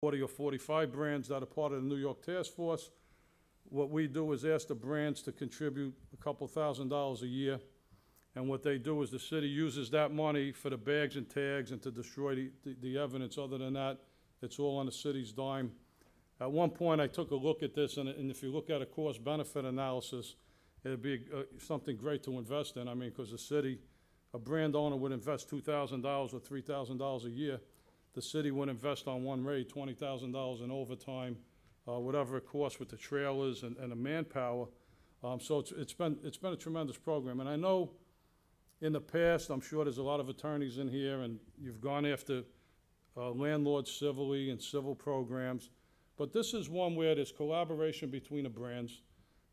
40 or 45 brands that are part of the New York Task Force. What we do is ask the brands to contribute a couple $1,000s a year. And what they do is the city uses that money for the bags and tags and to destroy the evidence. Other than that, it's all on the city's dime. At one point, I took a look at this, and if you look at a cost-benefit analysis, it'd be something great to invest in. I mean, because the city, a brand owner would invest $2,000 or $3,000 a year. The city would invest on one raid $20,000 in overtime, whatever it costs with the trailers and the manpower. So it's been a tremendous program. And I know in the past, I'm sure there's a lot of attorneys in here, and you've gone after landlords civilly and civil programs. But this is one where there's collaboration between the brands,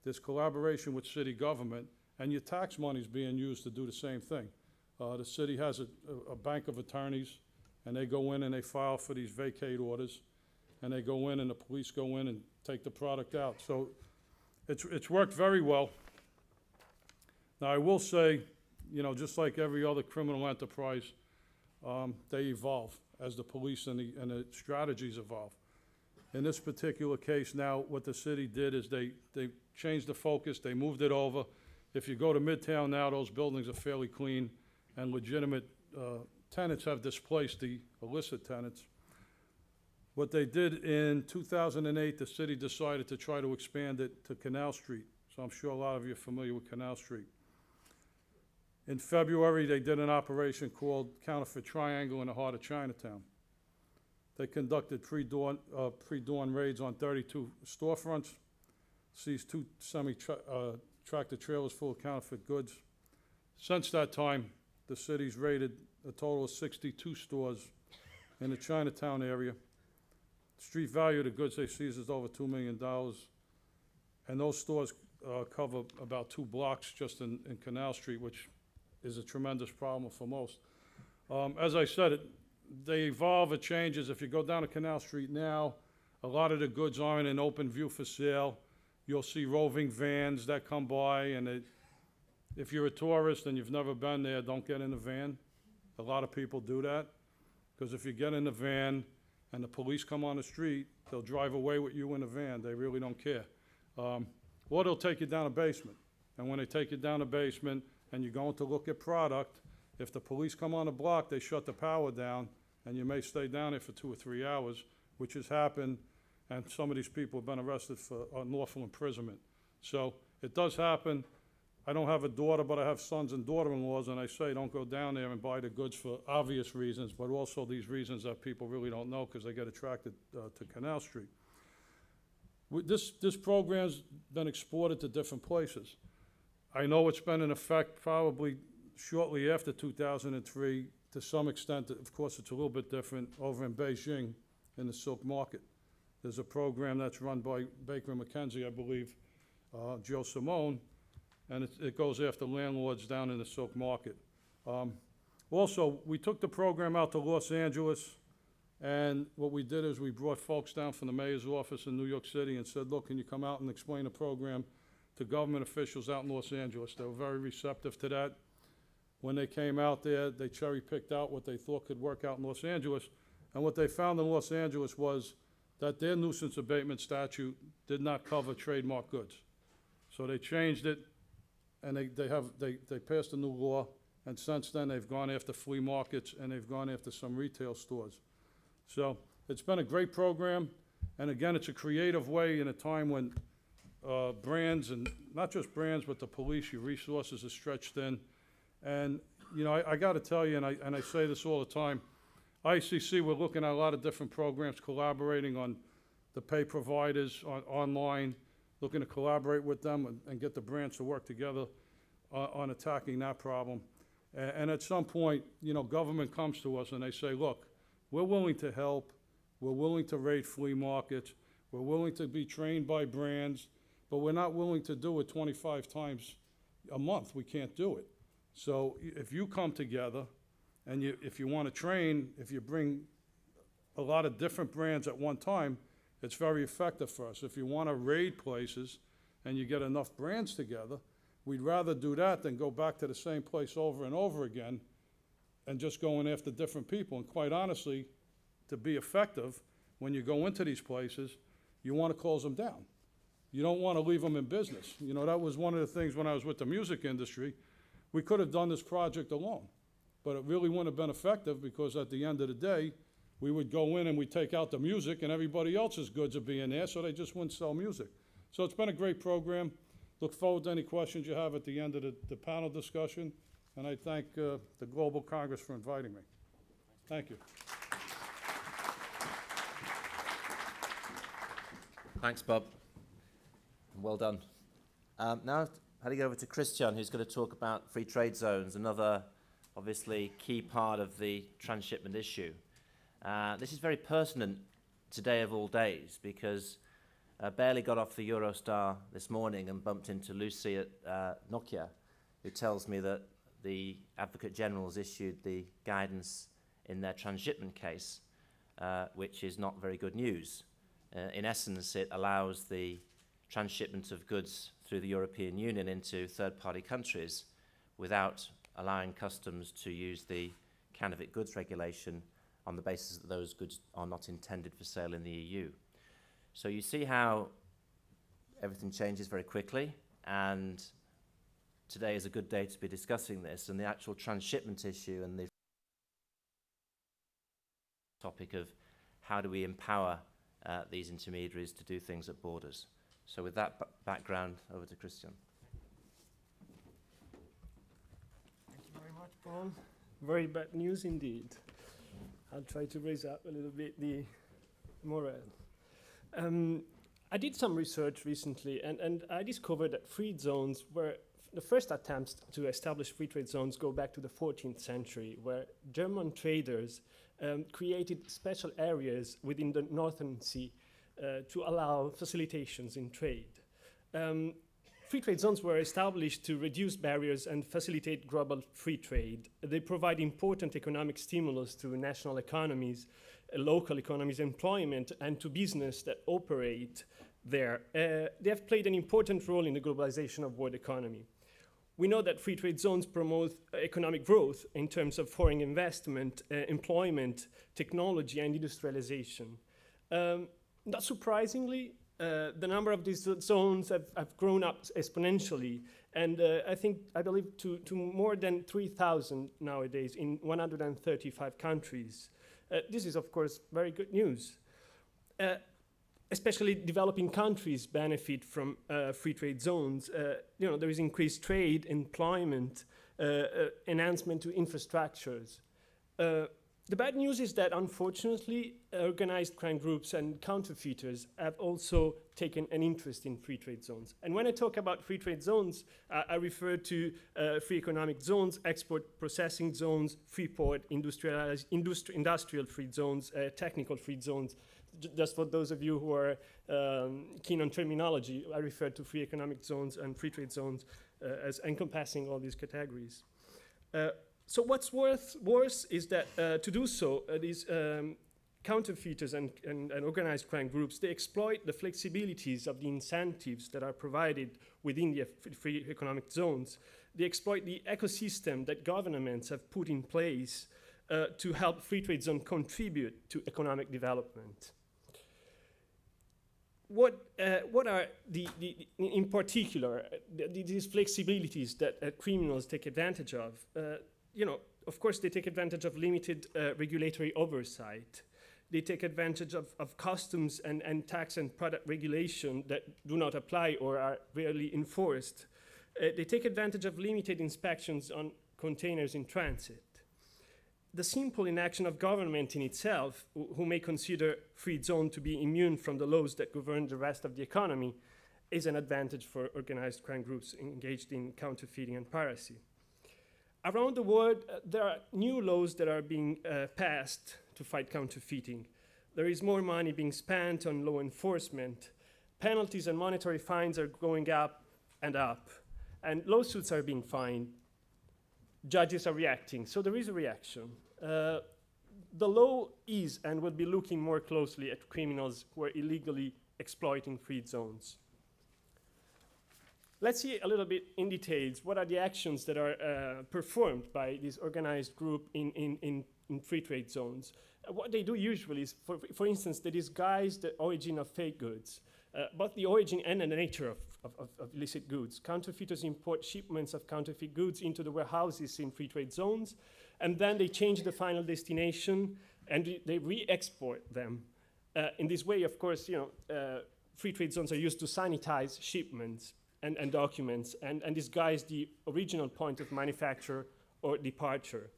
there's collaboration with city government, and your tax money is being used to do the same thing. The city has a bank of attorneys, and they go in and they file for these vacate orders, and they go in and the police go in and take the product out. So it's worked very well. Now, I will say, you know, just like every other criminal enterprise, they evolve as the police and the strategies evolve. In this particular case now, what the city did is they changed the focus, they moved it over. If you go to Midtown now, those buildings are fairly clean, and legitimate tenants have displaced the illicit tenants. What they did in 2008, the city decided to try to expand it to Canal Street. So I'm sure a lot of you are familiar with Canal Street. In February, they did an operation called Counterfeit Triangle in the heart of Chinatown. They conducted pre-dawn raids on 32 storefronts, seized 2 semi-tractor trailers full of counterfeit goods. Since that time, the city's raided a total of 62 stores in the Chinatown area. Street value of the goods they seized is over $2 million. And those stores cover about 2 blocks just in Canal Street, which is a tremendous problem for most. As I said, they evolve, it changes. If you go down to Canal Street now, a lot of the goods aren't in open view for sale. You'll see roving vans that come by, and if you're a tourist and you've never been there, don't get in the van. A lot of people do that, because if you get in the van and the police come on the street, they'll drive away with you in the van. They really don't care. Or they'll take you down a basement. And when they take you down a basement and you're going to look at product, if the police come on the block, they shut the power down, and you may stay down there for 2 or 3 hours, which has happened, and some of these people have been arrested for unlawful imprisonment. So it does happen. I don't have a daughter, but I have sons and daughter-in-laws, and I say don't go down there and buy the goods for obvious reasons, but also these reasons that people really don't know because they get attracted to Canal Street. This program's been exported to different places. I know it's been in effect probably shortly after 2003, to some extent. Of course, it's a little bit different over in Beijing in the Silk Market. There's a program that's run by Baker & McKenzie, I believe, Joe Simone, and it goes after landlords down in the Silk Market. Also, we took the program out to Los Angeles, and what we did is we brought folks down from the mayor's office in New York City and said, look, can you come out and explain the program to government officials out in Los Angeles? They were very receptive to that. When they came out there, they cherry-picked out what they thought could work out in Los Angeles. And what they found in Los Angeles was that their nuisance abatement statute did not cover trademark goods. So they changed it, and they passed a new law, and since then they've gone after flea markets and they've gone after some retail stores. So it's been a great program, and again, it's a creative way in a time when brands, and not just brands, but the police, your resources are stretched thin. And, you know, I got to tell you, and I say this all the time, ICC, we're looking at a lot of different programs, collaborating on the pay providers online, looking to collaborate with them and get the brands to work together on attacking that problem. And at some point, you know, government comes to us and they say, look, we're willing to help, we're willing to raid flea markets, we're willing to be trained by brands, but we're not willing to do it 25 times a month. We can't do it. So if you come together and if you want to train, if you bring a lot of different brands at one time, it's very effective for us. If you want to raid places and you get enough brands together, we'd rather do that than go back to the same place over and over again and just going after different people. And quite honestly, to be effective, when you go into these places, you want to close them down. You don't want to leave them in business. You know, that was one of the things when I was with the music industry. We could have done this project alone, but it really wouldn't have been effective because at the end of the day, we would go in and we'd take out the music and everybody else's goods would be in there, so they just wouldn't sell music. So it's been a great program. Look forward to any questions you have at the end of the panel discussion, and I thank the Global Congress for inviting me. Thank you. Thanks, Bob. Well done. Now, heading over to Christian, who's going to talk about free trade zones, another obviously key part of the transshipment issue. This is very pertinent today of all days because I barely got off the Eurostar this morning and bumped into Lucy at Nokia, who tells me that the Advocate General has issued the guidance in their transshipment case, which is not very good news. In essence, it allows the transshipment of goods through the European Union into third-party countries without allowing customs to use the counterfeit goods regulation on the basis that those goods are not intended for sale in the EU. So you see how everything changes very quickly, and today is a good day to be discussing this, and the actual transshipment issue and the topic of how do we empower these intermediaries to do things at borders. So with that background, over to Christian. Thank you very much, Paul. Very bad news indeed. I'll try to raise up a little bit the morale. I did some research recently, and I discovered that free zones were the first attempts to establish free trade zones go back to the 14th century, where German traders created special areas within the Northern Sea to allow facilitations in trade. Free trade zones were established to reduce barriers and facilitate global free trade. They provide important economic stimulus to national economies, local economies, employment, and to business that operate there. They have played an important role in the globalization of world economy. We know that free trade zones promote economic growth in terms of foreign investment, employment, technology, and industrialization. Not surprisingly, the number of these zones have grown up exponentially, and I believe to more than 3,000 nowadays in 135 countries. This is, of course, very good news. Especially developing countries benefit from free trade zones. You know, there is increased trade, employment, enhancement to infrastructures. The bad news is that, unfortunately, organized crime groups and counterfeiters have also taken an interest in free trade zones. And when I talk about free trade zones, I refer to free economic zones, export processing zones, free port, industrial free zones, technical free zones. Just for those of you who are keen on terminology, I refer to free economic zones and free trade zones as encompassing all these categories. So what's worse is that to do so, these counterfeiters and organized crime groups, they exploit the flexibilities of the incentives that are provided within the free economic zones. They exploit the ecosystem that governments have put in place to help free trade zone contribute to economic development. What are in particular these flexibilities that criminals take advantage of? You know, of course, they take advantage of limited regulatory oversight. They take advantage of customs and tax and product regulation that do not apply or are rarely enforced. They take advantage of limited inspections on containers in transit. The simple inaction of government in itself, who may consider free zone to be immune from the laws that govern the rest of the economy, is an advantage for organized crime groups engaged in counterfeiting and piracy. Around the world, there are new laws that are being passed to fight counterfeiting. There is more money being spent on law enforcement. Penalties and monetary fines are going up, and lawsuits are being filed. Judges are reacting, so there is a reaction. The law is and will be looking more closely at criminals who are illegally exploiting free zones. Let's see a little bit in details what are the actions that are performed by this organized group in in free trade zones. What they do usually is, for instance, they disguise the origin of fake goods, both the origin and the nature of illicit goods. Counterfeiters import shipments of counterfeit goods into the warehouses in free trade zones, and then they change the final destination and they re-export them. In this way, of course, free trade zones are used to sanitize shipments and documents and disguise the original point of manufacture or departure.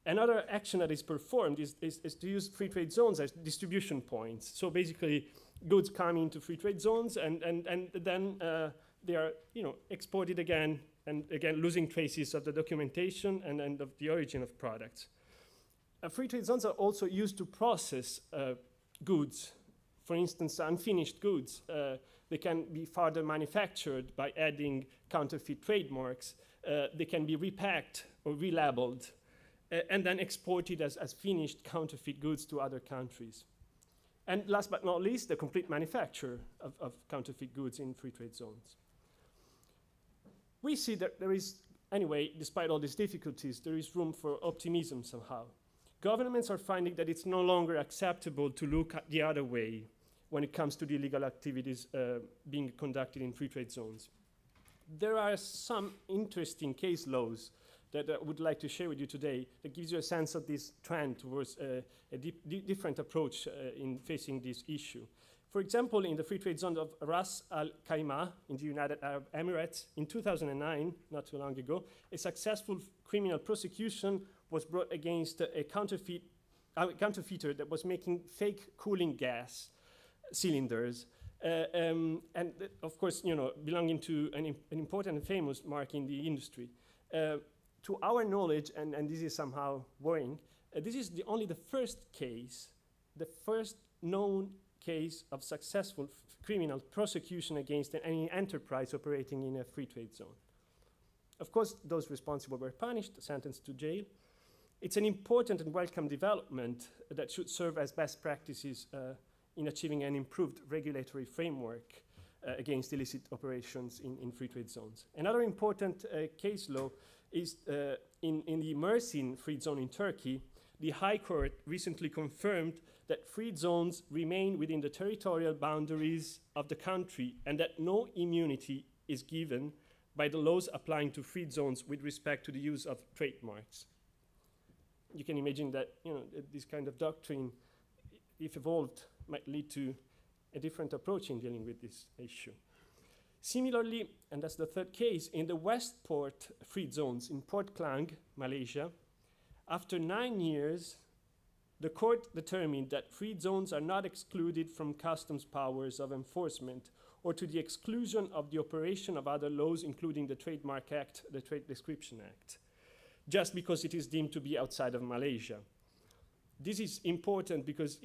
Another action that is performed is to use free trade zones as distribution points. So basically, goods come into free trade zones and then they are exported again and again losing traces of the documentation and of the origin of products. Free trade zones are also used to process goods. For instance, unfinished goods. They can be further manufactured by adding counterfeit trademarks. They can be repacked or relabeled and then exported as finished counterfeit goods to other countries. And last but not least, the complete manufacture of counterfeit goods in free trade zones. We see that there is, anyway, despite all these difficulties, there is room for optimism somehow. Governments are finding that it's no longer acceptable to look at the other way when it comes to the illegal activities being conducted in free trade zones. There are some interesting case laws that I would like to share with you today that gives you a sense of this trend towards a different approach in facing this issue. For example, in the free trade zone of Ras Al Khaimah in the United Arab Emirates in 2009, not too long ago, a successful criminal prosecution was brought against a counterfeiter that was making fake cooling gas cylinders. And of course, belonging to an important and famous mark in the industry. To our knowledge, and this is somehow worrying, this is only the first case, the first known case of successful criminal prosecution against any enterprise operating in a free trade zone. Of course, those responsible were punished, sentenced to jail. It's an important and welcome development that should serve as best practices in achieving an improved regulatory framework against illicit operations in free trade zones. Another important case law is in the Mersin free zone in Turkey. The High Court recently confirmed that free zones remain within the territorial boundaries of the country and that no immunity is given by the laws applying to free zones with respect to the use of trademarks. You can imagine that this kind of doctrine, if evolved, might lead to a different approach in dealing with this issue. Similarly, and that's the third case, in the Westport free zones in Port Klang, Malaysia, after 9 years, the court determined that free zones are not excluded from customs powers of enforcement or to the exclusion of the operation of other laws, including the Trademark Act, the Trade Description Act, just because it is deemed to be outside of Malaysia. This is important because,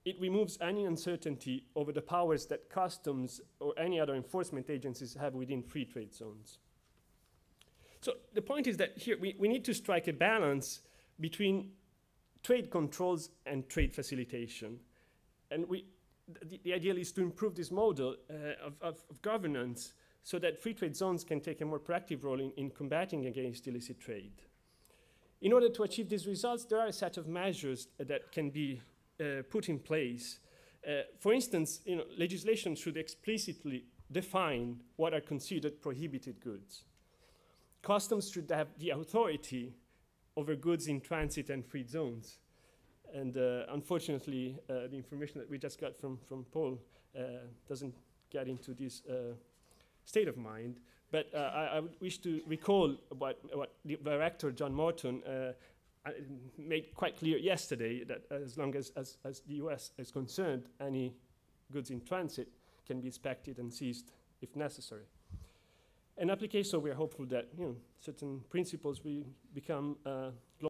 it removes any uncertainty over the powers that customs or any other enforcement agencies have within free trade zones. So the point is that here we need to strike a balance between trade controls and trade facilitation. And the ideal is to improve this model of governance so that free trade zones can take a more proactive role in combating against illicit trade. In order to achieve these results, there are a set of measures that can be put in place. For instance, legislation should explicitly define what are considered prohibited goods. Customs should have the authority over goods in transit and free zones. And unfortunately, the information that we just got from Paul doesn't get into this state of mind. But I would wish to recall what the director, John Morton, made quite clear yesterday, that as long as the US is concerned, any goods in transit can be inspected and seized if necessary. In application, we are hopeful that certain principles will become